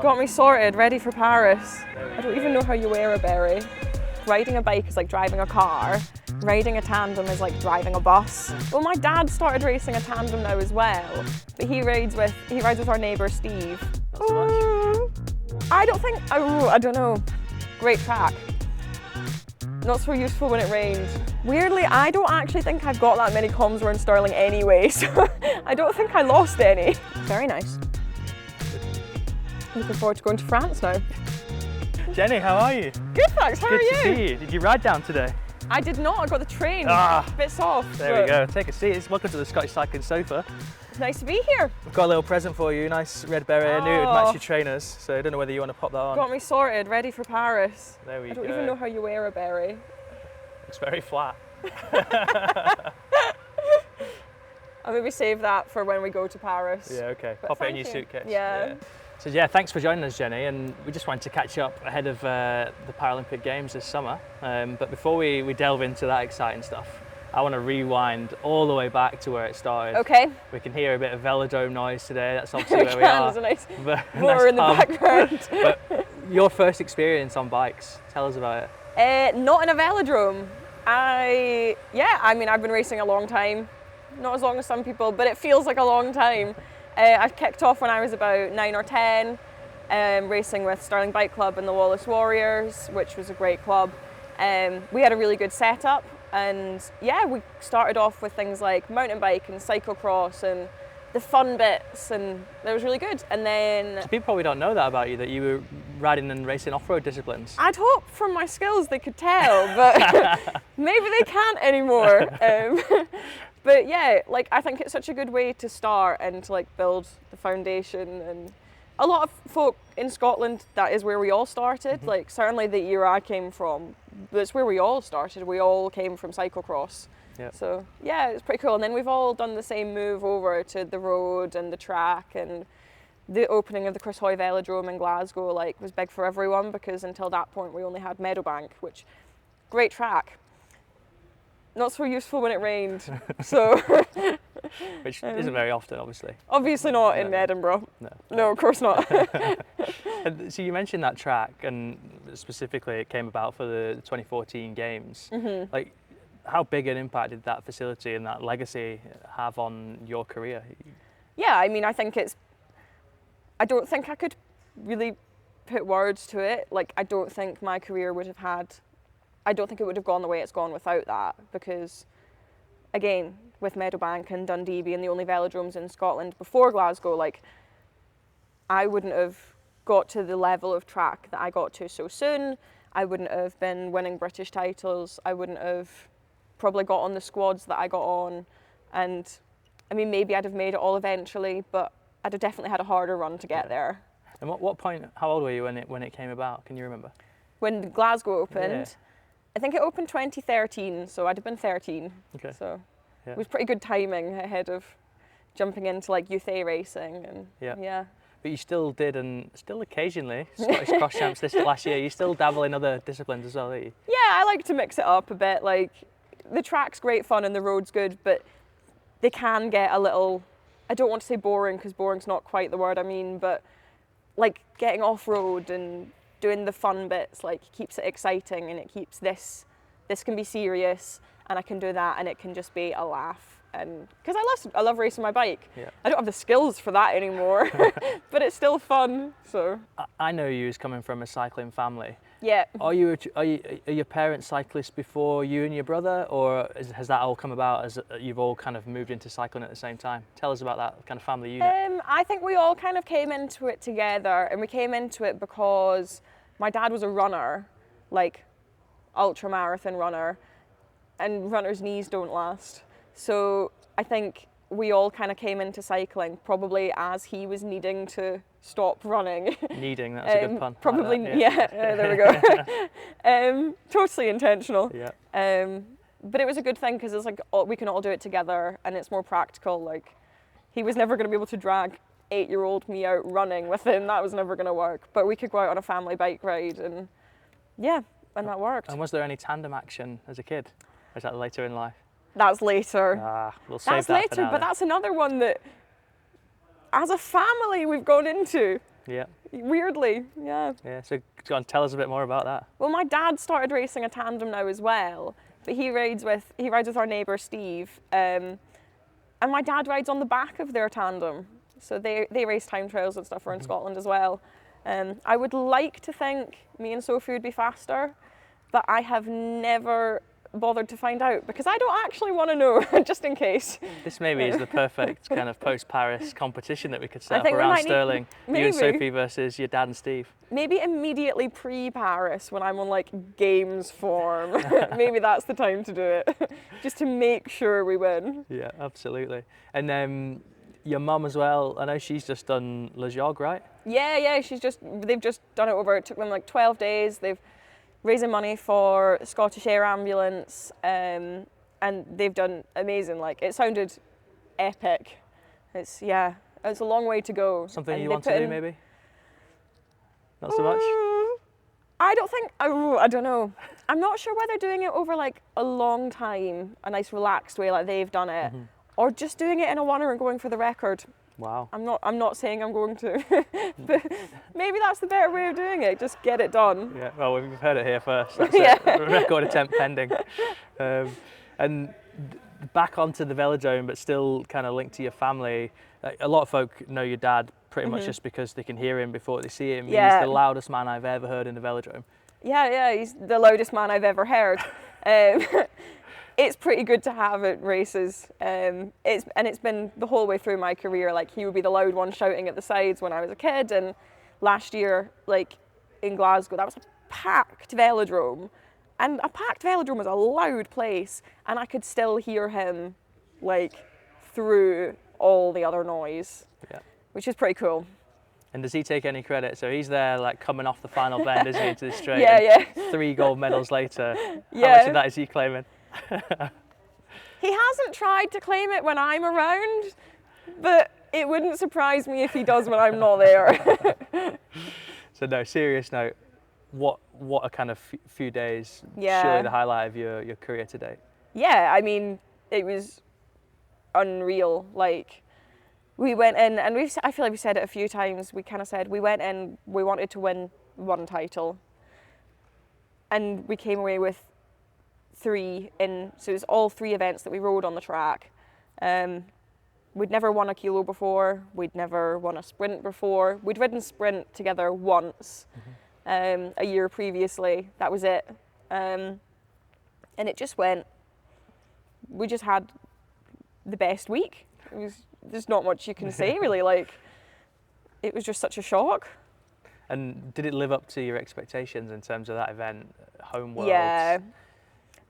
Got me sorted, ready for Paris. I don't even know how you wear a beret. Riding a bike is like driving a car. Riding a tandem is like driving a bus. Well, my dad started racing a tandem now as well, but he rides with our neighbour Steve. Not so much. I don't know. Great track. Not so useful when it rained. Weirdly, I don't actually think I've got that many comms around Stirling anyway, so I don't think I lost any. Very nice. Looking forward to going to France now. Jenny, how are you? Good, thanks. How are you? Good to see you. Did you ride down today? I did not. I got the train. Ah, a bit soft. There we go. Take a seat. Welcome to the Scottish Cycling Sofa. It's nice to be here. We've got a little present for you. Nice red beret. I knew it would match your trainers, so I don't know whether you want to pop that on. Got me sorted, ready for Paris. There we go. I don't even know how you wear a beret. Looks very flat. I'll maybe save that for when we go to Paris. Yeah, okay. But Pop it in thank your you. suitcase. Yeah. So yeah, thanks for joining us, Jenny, and we just wanted to catch up ahead of the Paralympic Games this summer. But before we delve into that exciting stuff, I want to rewind all the way back to where it started. Okay. We can hear a bit of velodrome noise today. That's obviously where we are. There's a nice Nice in the background. But your first experience on bikes, tell us about it. Not in a velodrome. I've been racing a long time. Not as long as some people, but it feels like a long time. I kicked off when I was about 9 or 10, racing with Stirling Bike Club and the Wallace Warriors, which was a great club. We had a really good setup, and yeah, we started off with things like mountain bike and cyclocross and the fun bits, and that was really good. And then so people probably don't know that about you, that you were riding and racing off-road disciplines. I'd hope from my skills they could tell, but maybe they can't anymore. But yeah, like I think it's such a good way to start and to like build the foundation. And a lot of folk in Scotland, that is where we all started. Mm-hmm. Like certainly the era I came from, that's where we all started. We all came from cyclocross. Yep. So yeah, it's pretty cool. And then we've all done the same move over to the road and the track, and the opening of the Chris Hoy Velodrome in Glasgow like was big for everyone, because until that point we only had Meadowbank, which great track. Not so useful when it rained, so. Which isn't very often, obviously. Obviously not in Edinburgh. No, of course not. And so you mentioned that track, and specifically it came about for the 2014 Games. Mm-hmm. Like, how big an impact did that facility and that legacy have on your career? Yeah, I mean, I don't think I could really put words to it. Like, I don't think my career I don't think it would have gone the way it's gone without that, because again, with Meadowbank and Dundee being the only velodromes in Scotland before Glasgow, like I wouldn't have got to the level of track that I got to so soon. I wouldn't have been winning British titles. I wouldn't have probably got on the squads that I got on. And I mean, maybe I'd have made it all eventually, but I'd have definitely had a harder run to get there. And what point, how old were you when it came about? Can you remember? When Glasgow opened, Yeah. I think it opened 2013, so I'd have been 13. Okay. So Yeah. it was pretty good timing ahead of jumping into like youth A racing, and yeah. But you still did, and still occasionally, Scottish Cross Champs this last year, you still dabble in other disciplines as well, don't you? Yeah, I like to mix it up a bit. Like the track's great fun and the road's good, but they can get a little, I don't want to say boring, because boring's not quite the word I mean, but like getting off-road and doing the fun bits like keeps it exciting, and it keeps this can be serious, and I can do that, and it can just be a laugh. And because I love racing my bike. Yeah. I don't have the skills for that anymore, but it's still fun. So I know you as coming from a cycling family. Yeah. Are your parents cyclists before you and your brother, or has that all come about as you've all kind of moved into cycling at the same time? Tell us about that kind of family unit. I think we all kind of came into it together, and we came into it because my dad was a runner, like ultra marathon runner, and runners' knees don't last. So I think we all kind of came into cycling probably as he was needing to stop running. Needing, that's a good pun. Probably, like that, there we go. Totally intentional. Yeah. But it was a good thing, because it's like we can all do it together, and it's more practical. Like he was never going to be able to drag 8-year-old me out running with him. That was never going to work. But we could go out on a family bike ride, and that worked. And was there any tandem action as a kid? Or is that later in life? That's later. We'll save that's that later, for now, but that's another one that, as a family, we've gone into. Yeah. Weirdly, yeah. Yeah. So go on, tell us a bit more about that. Well, my dad started racing a tandem now as well, but he rides with our neighbour Steve, and my dad rides on the back of their tandem. So they race time trials and stuff around Scotland as well. I would like to think me and Sophie would be faster, but I have never bothered to find out because I don't actually want to know, just in case. This maybe is the perfect kind of post-Paris competition that we could set up think we around might need- Stirling. You and maybe. Sophie versus your dad and Steve. Maybe immediately pre-Paris when I'm on like games form. Maybe that's the time to do it, just to make sure we win. Yeah, absolutely. And then your mum as well, I know she's just done Le Jog, right? Yeah, they've just done it over, it took them like 12 days. They've raising money for Scottish Air Ambulance, and they've done amazing. Like, it sounded epic. It's a long way to go. Something and you they want to put do in- maybe? Not so much? I don't know. I'm not sure whether doing it over like a long time, a nice relaxed way like they've done it, or just doing it in a oneer and going for the record. Wow. I'm not saying I'm going to, but maybe that's the better way of doing it. Just get it done. Yeah, well, we've heard it here first. That's Yeah. it. Record attempt pending. And back onto the velodrome, but still kind of linked to your family. A lot of folk know your dad pretty much just because they can hear him before they see him. Yeah. He's the loudest man I've ever heard in the velodrome. Yeah, he's the loudest man I've ever heard. It's pretty good to have at races. It's been the whole way through my career. Like, he would be the loud one shouting at the sides when I was a kid, and last year, like in Glasgow, that was a packed velodrome, and a packed velodrome is a loud place, and I could still hear him like through all the other noise, which is pretty cool. And does he take any credit? So he's there, like, coming off the final bend, isn't he, into the straight? Yeah. 3 gold medals later. How Yeah. much of that is he claiming? He hasn't tried to claim it when I'm around, but it wouldn't surprise me if he does when I'm not there. So no, serious note, what a kind of few days, Yeah. surely the highlight of your career to date. Yeah, I mean, it was unreal. Like, we went in, and I feel like we said it a few times, we kind of said we went in, we wanted to win one title, and we came away with 3 so it was all 3 events that we rode on the track. We'd never won a kilo before, we'd never won a sprint before. We'd ridden sprint together once, a year previously, that was it. And it just went, we just had the best week. There's not much you can say really, like, it was just such a shock. And did it live up to your expectations in terms of that event, home world? Yeah.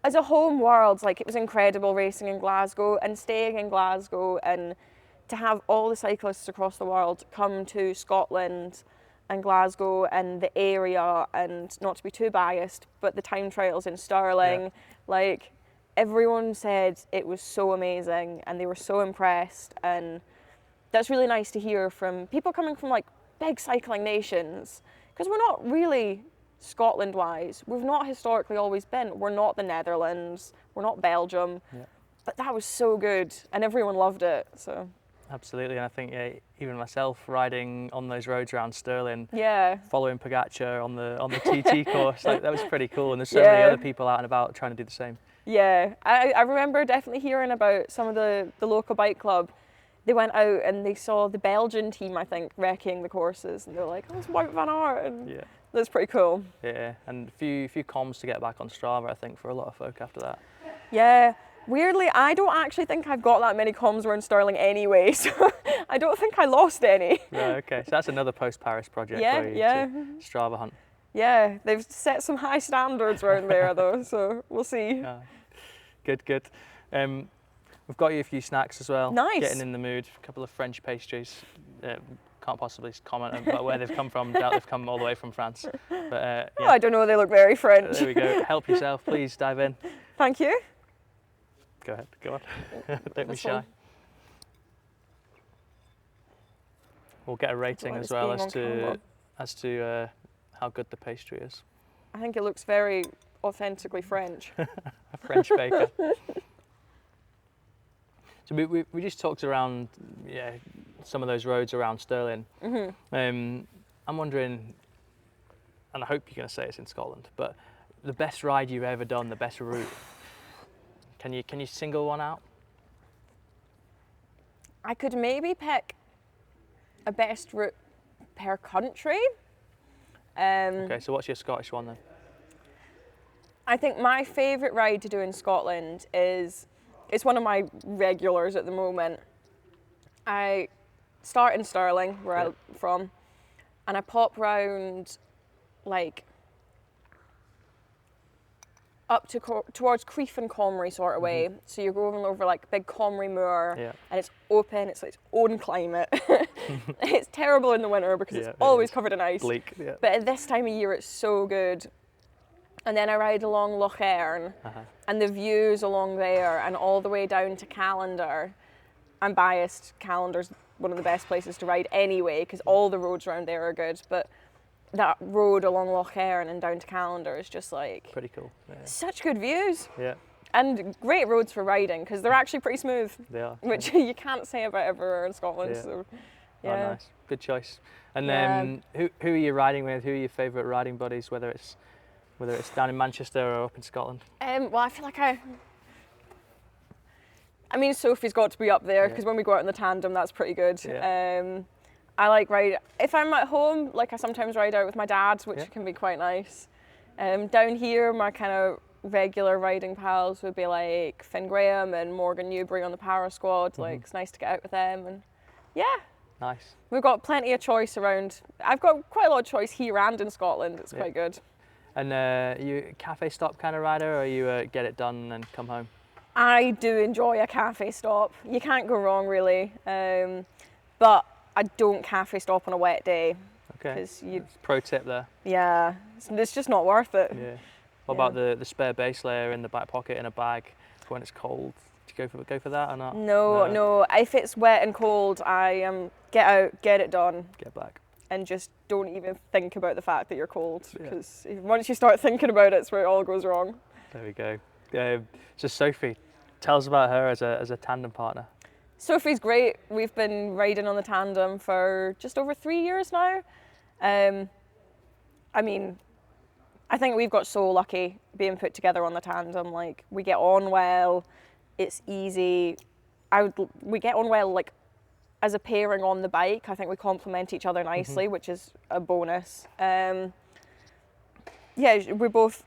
As a home world, like, it was incredible racing in Glasgow and staying in Glasgow, and to have all the cyclists across the world come to Scotland and Glasgow and the area, and not to be too biased, but the time trials in Stirling, like, everyone said it was so amazing and they were so impressed, and that's really nice to hear from people coming from like big cycling nations, because we're not really Scotland-wise, we've not historically always been. We're not the Netherlands, we're not Belgium, but that was so good and everyone loved it. So Absolutely, and I think even myself riding on those roads around Stirling, following Pogacar on the TT course, like, that was pretty cool. And there's so many other people out and about trying to do the same. Yeah, I remember definitely hearing about some of the local bike club. They went out and they saw the Belgian team, I think, wrecking the courses, and they're like, "Oh, it's Wout van Aert," and that's pretty cool. Yeah, and a few comms to get back on Strava, I think, for a lot of folk after that. Yeah, weirdly, I don't actually think I've got that many comms around Stirling anyway, so I don't think I lost any. Right, okay, so that's another post-Paris project for you to Strava hunt. Yeah, they've set some high standards around there though, so we'll see. Good. We've got you a few snacks as well. Nice. Getting in the mood. A couple of French pastries. Can't possibly comment about where they've come from. Doubt they've come all the way from France. But Oh, I don't know, they look very French. There we go. Help yourself, please dive in. Thank you. Go ahead, go on. Don't be shy. We'll get a rating as well as to how good the pastry is. I think it looks very authentically French. A French baker. So we just talked around some of those roads around Stirling. I'm wondering, and I hope you're going to say it's in Scotland, but the best ride you've ever done, the best route. Can you single one out? I could maybe pick a best route per country. Okay, so what's your Scottish one then? I think my favourite ride to do in Scotland it's one of my regulars at the moment. I start in Stirling, where I'm from, and I pop round like up to towards Crieff and Comrie sort of way. So you're going over like big Comrie Moor, and it's open. It's like its own climate. It's terrible in the winter because it's always covered in ice. Bleak. Yeah. But at this time of year, it's so good. And then I ride along Loch Earn, and the views along there, and all the way down to Callander. I'm biased. Callander's one of the best places to ride anyway, because all the roads around there are good. But that road along Loch Earn and down to Callander is just like pretty cool. Yeah. Such good views. Yeah. And great roads for riding because they're actually pretty smooth. They are. Which you can't say about everywhere in Scotland. Yeah. So, Oh, nice. Good choice. And who are you riding with? Who are your favourite riding buddies? Whether it's down in Manchester or up in Scotland? Well, I feel like I mean, Sophie's got to be up there because when we go out in the tandem, that's pretty good. Yeah. I like ride. If I'm at home, like I sometimes ride out with my dad, which can be quite nice. Down here, my kind of regular riding pals would be like Finn Graham and Morgan Newbury on the Power Squad. Like it's nice to get out with them, and nice. We've got plenty of choice around. I've got quite a lot of choice here and in Scotland. It's quite good. And you a cafe stop kind of rider, or are you a get it done and come home? I do enjoy a cafe stop. You can't go wrong, really. But I don't cafe stop on a wet day. Okay. Pro tip there. Yeah, it's just not worth it. Yeah. What about the spare base layer in the back pocket in a bag when it's cold? Do you go for that or not? No. If it's wet and cold, I get out, get it done. Get back. And just don't even think about the fact that you're cold, because once you start thinking about it, it's where it all goes wrong. There we go. So Sophie, tell us about her as a tandem partner. Sophie's great. We've been riding on the tandem for just over 3 years now. I mean, I think we've got so lucky being put together on the tandem. Like, we get on well, it's easy. We get on well, like, as a pairing on the bike. I think we complement each other nicely, which is a bonus. We both,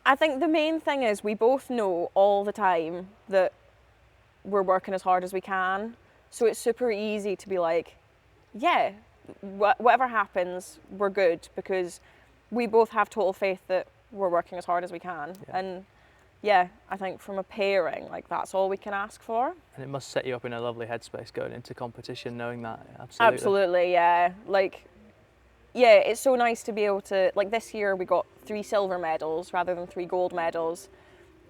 I think the main thing is we both know all the time that we're working as hard as we can. So it's super easy to be like, whatever happens, we're good, because we both have total faith that we're working as hard as we can. And I think from a pairing, like, that's all we can ask for. And it must set you up in a lovely headspace going into competition, knowing that. Absolutely, yeah. Like, it's so nice to be able to, like, this year we got 3 silver medals rather than 3 gold medals,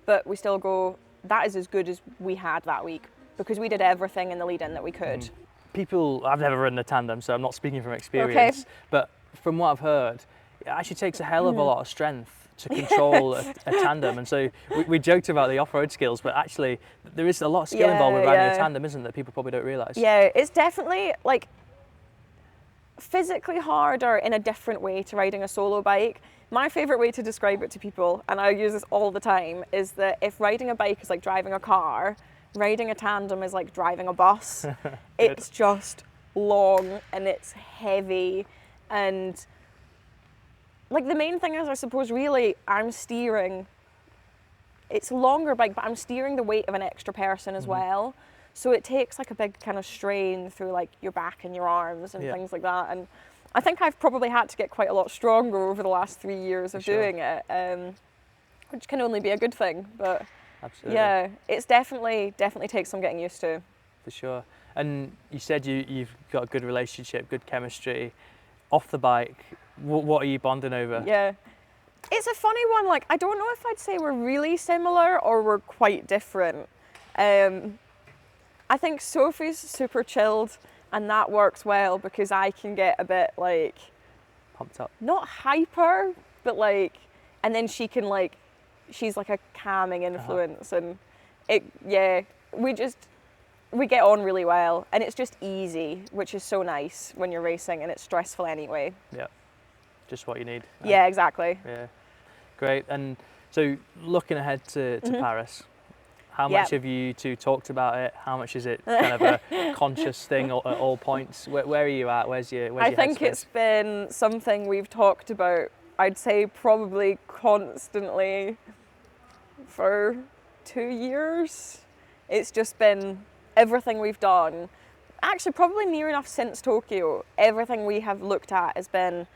but we still go, that is as good as we had that week, because we did everything in the lead-in that we could. People, I've never ridden a tandem, so I'm not speaking from experience, but from what I've heard, it actually takes a hell of a lot of strength to control a tandem. And so we joked about the off-road skills, but actually there is a lot of skill involved with riding a tandem, isn't there, that people probably don't realise? Yeah, it's definitely, like, physically harder in a different way to riding a solo bike. My favourite way to describe it to people, and I use this all the time, is that if riding a bike is like driving a car, riding a tandem is like driving a bus. It's just long and it's heavy, and like, the main thing is, I suppose, really, I'm steering. It's a longer bike, but I'm steering the weight of an extra person as well. So it takes like a big kind of strain through like your back and your arms and things like that. And I think I've probably had to get quite a lot stronger over the last 3 years of doing it, which can only be a good thing. But it's definitely takes some getting used to. For sure. And you said you've got a good relationship, good chemistry. Off the bike, what are you bonding over? Yeah, it's a funny one. Like, I don't know if I'd say we're really similar or we're quite different. I think Sophie's super chilled, and that works well because I can get a bit like pumped up, not hyper, but like, and then she can like, she's like a calming influence, and we get on really well, and it's just easy, which is so nice when you're racing and it's stressful anyway. Yeah, just what you need. Yeah, exactly. Yeah, great. And so looking ahead to Paris, how much have you two talked about it? How much is it kind of a conscious thing at all points? Where are you at? Where's your I think it's been something we've talked about, I'd say probably constantly for 2 years. It's just been everything we've done. Actually, probably near enough since Tokyo, everything we have looked at has been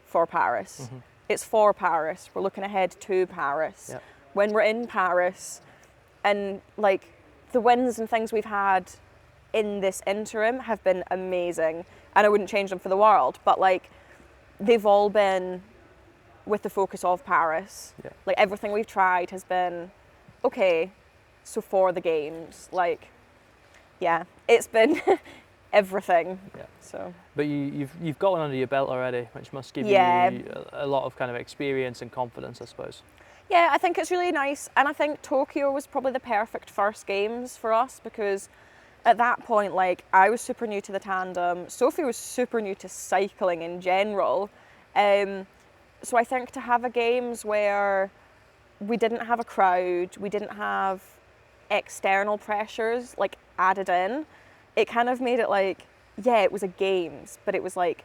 for Paris. It's for Paris. We're looking ahead to Paris. Yep. When we're in Paris, and like the wins and things we've had in this interim have been amazing, and I wouldn't change them for the world, but like they've all been with the focus of Paris. Yeah. Like everything we've tried has been okay, so for the games, like yeah, it's been everything. Yeah. So but you've got one under your belt already, which must give you a lot of kind of experience and confidence, I suppose. yeah, I think it's really nice, and I think Tokyo was probably the perfect first games for us, because at that point, like, I was super new to the tandem, Sophie was super new to cycling in general, so I think to have a games where we didn't have a crowd, we didn't have external pressures like added in, it kind of made it like, yeah, it was a games, but it was like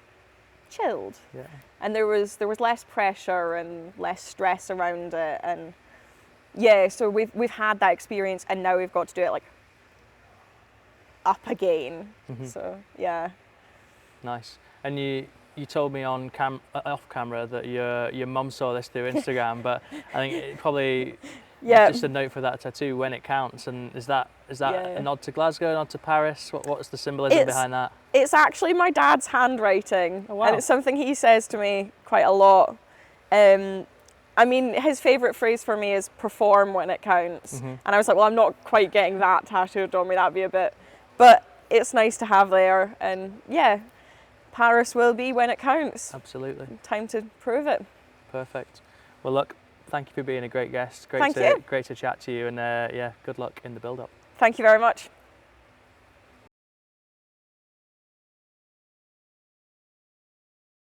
chilled. Yeah. And there was less pressure and less stress around it, and yeah, so we've had that experience, and now we've got to do it like up again. So yeah. Nice. And you told me on off camera that your mum saw this through Instagram, but I think it probably just a note for that tattoo, when it counts. And is that a nod to Glasgow, a nod to Paris? What's the symbolism behind that? It's actually my dad's handwriting. Oh, wow. And it's something he says to me quite a lot. I mean, his favourite phrase for me is perform when it counts. And I was like, well, I'm not quite getting that tattooed on me, that'd be a bit, but it's nice to have there. And yeah, Paris will be when it counts. Absolutely. Time to prove it. Perfect. Well, look, thank you for being a great guest. Great to chat to you, and yeah, good luck in the build-up. Thank you very much.